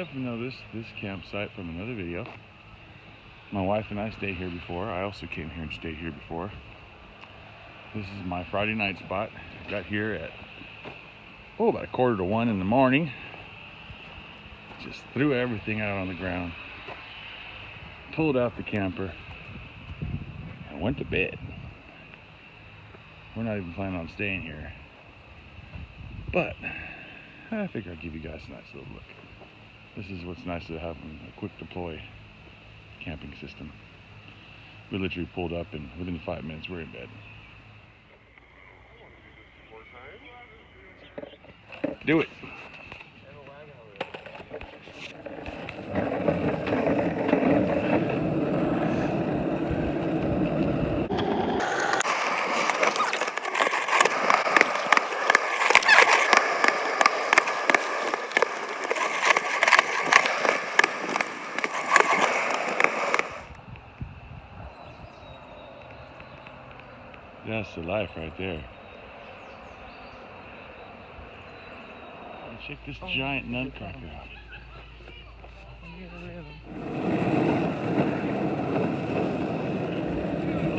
have know this campsite from another video. My wife and I stayed here before. I also came here and stayed here before. This is my Friday night spot. Got here at about 1:45 in the morning. Just threw everything out on the ground, pulled out the camper, and went to bed. We're not even planning on staying here, but I figure I'll give you guys a nice little look. This is what's nice to have a quick deploy camping system. We literally pulled up and within 5 minutes we're in bed. Do it. That's the life right there. Check this giant nutcracker out.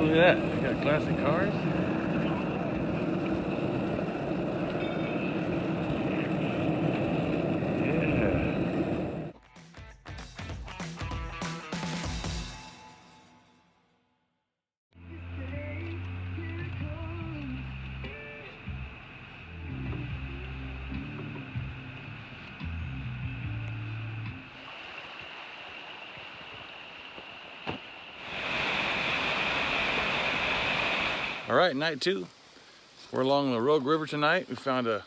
Look at that. They got classic cars. All right, night 2. We're along the Rogue River tonight. We found a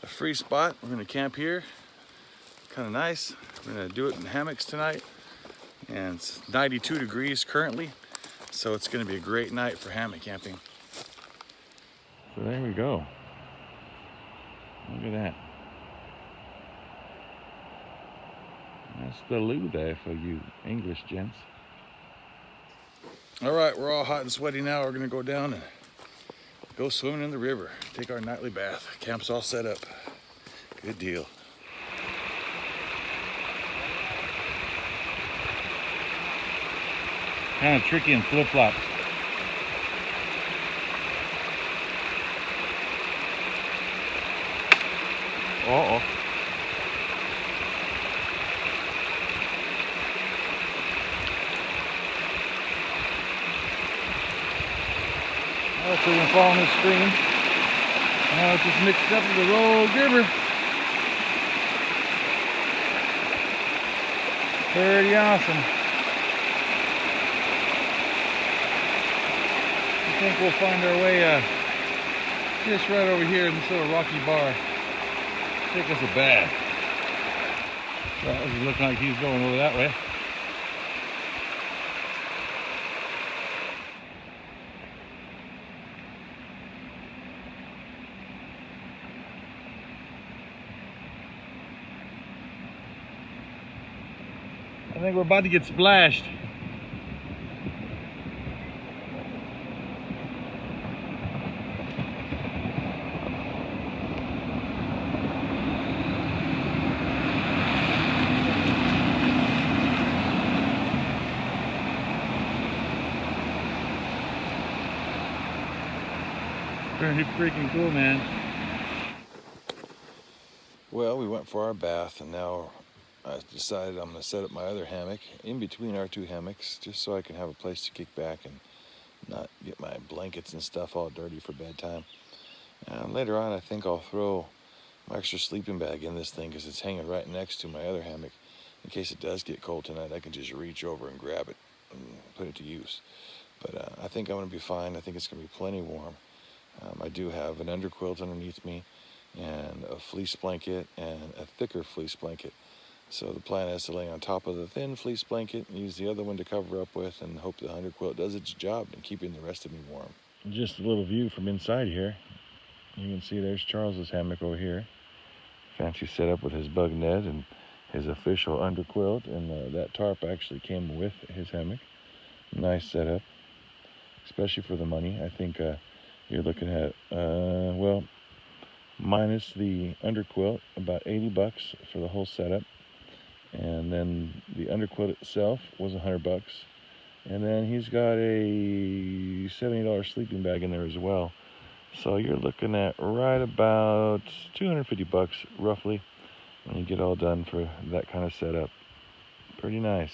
free spot. We're gonna camp here. Kind of nice. We're gonna do it in hammocks tonight. And it's 92 degrees currently, so it's gonna be a great night for hammock camping. So there we go. Look at that. That's the loo there for you English gents. All right, we're all hot and sweaty now. We're gonna go down and go swimming in the river. Take our nightly bath. Camp's all set up. Good deal. Kind of tricky in flip-flops. Uh-oh. Oh, so we're gonna fall in this stream. Now it's just mixed up with the Rogue River. Pretty awesome. I think we'll find our way just right over here in this little rocky bar. Take us a bath. Well, it looks like he's going over that way. I think we're about to get splashed. Pretty freaking cool, man. Well, we went for our bath and now I decided I'm going to set up my other hammock in between our 2 hammocks just so I can have a place to kick back and not get my blankets and stuff all dirty for bedtime. And later on, I think I'll throw my extra sleeping bag in this thing because it's hanging right next to my other hammock. In case it does get cold tonight, I can just reach over and grab it and put it to use. But I think I'm going to be fine. I think it's going to be plenty warm. I do have an underquilt underneath me and a fleece blanket and a thicker fleece blanket. So the plan is to lay on top of the thin fleece blanket and use the other one to cover up with and hope the underquilt does its job in keeping the rest of me warm. Just a little view from inside here. You can see there's Charles's hammock over here. Fancy setup with his bug net and his official underquilt, and that tarp actually came with his hammock. Nice setup, especially for the money. I think you're looking at, well, minus the underquilt, about $80 for the whole setup. And then the underquilt itself was $100. And then he's got a $70 sleeping bag in there as well. So you're looking at right about $250 roughly when you get all done for that kind of setup. Pretty nice.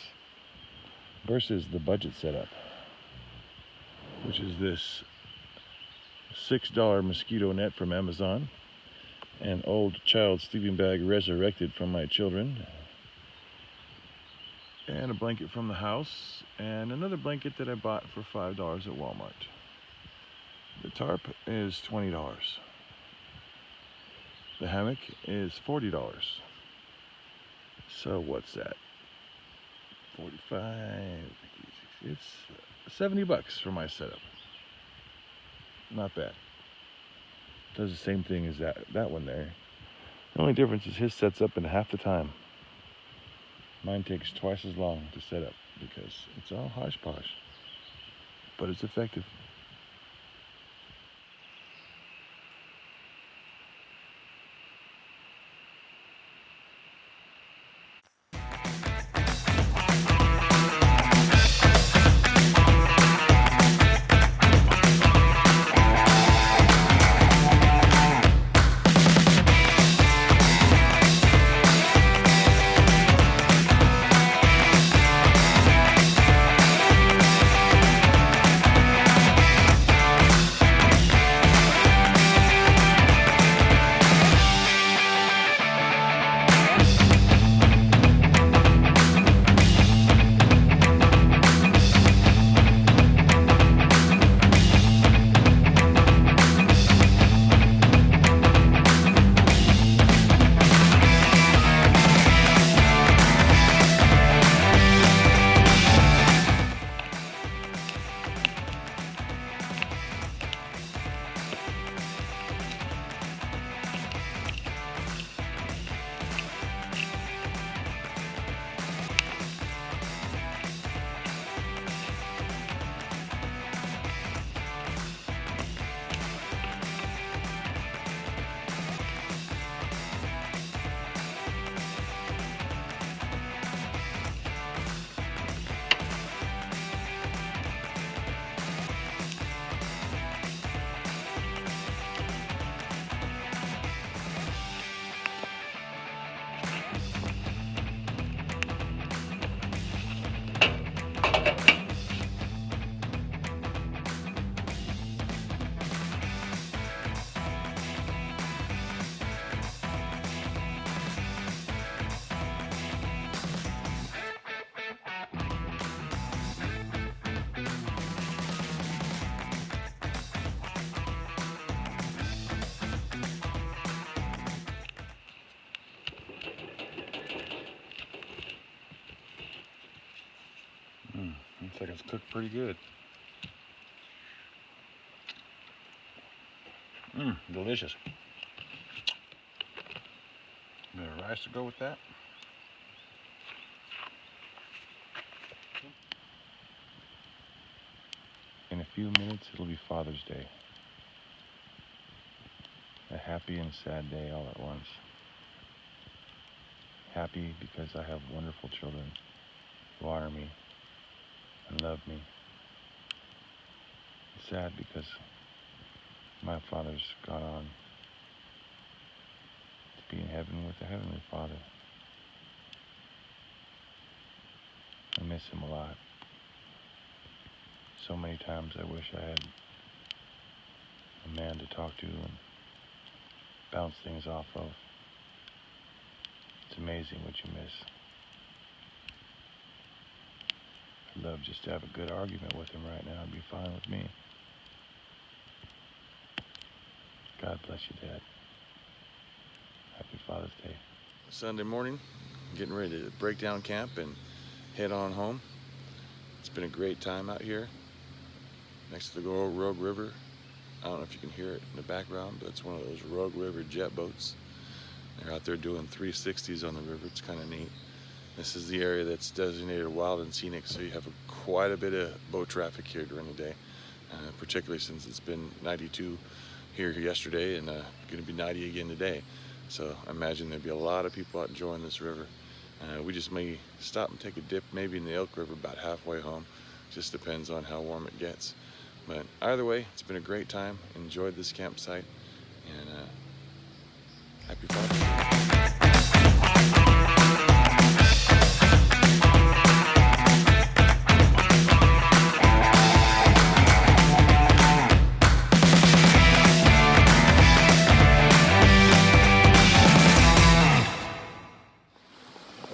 Versus the budget setup, which is this $6 mosquito net from Amazon, an old child sleeping bag resurrected from my children, and a blanket from the house, and another blanket that I bought for $5 at Walmart. The tarp is $20. The hammock is $40. So what's that? 45. It's $70 for my setup. Not bad. Does the same thing as that one there. The only difference is his sets up in half the time. Mine takes twice as long to set up because it's all hodgepodge, but it's effective. Looks like it's cooked pretty good. Delicious. Bit of rice to go with that. In a few minutes, it'll be Father's Day. A happy and sad day all at once. Happy because I have wonderful children who honor me and love me. Sad because my father's gone on to be in heaven with the Heavenly Father. I miss him a lot. So many times I wish I had a man to talk to and bounce things off of. It's amazing what you miss. I'd love just to have a good argument with him right now. It'd be fine with me. God bless you, Dad. Happy Father's Day. Sunday morning, getting ready to break down camp and head on home. It's been a great time out here next to the Rogue River. I don't know if you can hear it in the background, but it's one of those Rogue River jet boats. They're out there doing 360s on the river. It's kind of neat. This is the area that's designated wild and scenic, so you have quite a bit of boat traffic here during the day, particularly since it's been 92 here yesterday and going to be 90 again today. So I imagine there'll be a lot of people out enjoying this river. We just may stop and take a dip, maybe in the Elk River about halfway home. Just depends on how warm it gets. But either way, it's been a great time. Enjoyed this campsite, and happy fun.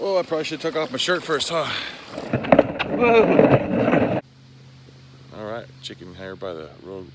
Oh, I probably should have took off my shirt first, huh? Whoa. All right, chicken hair by the road.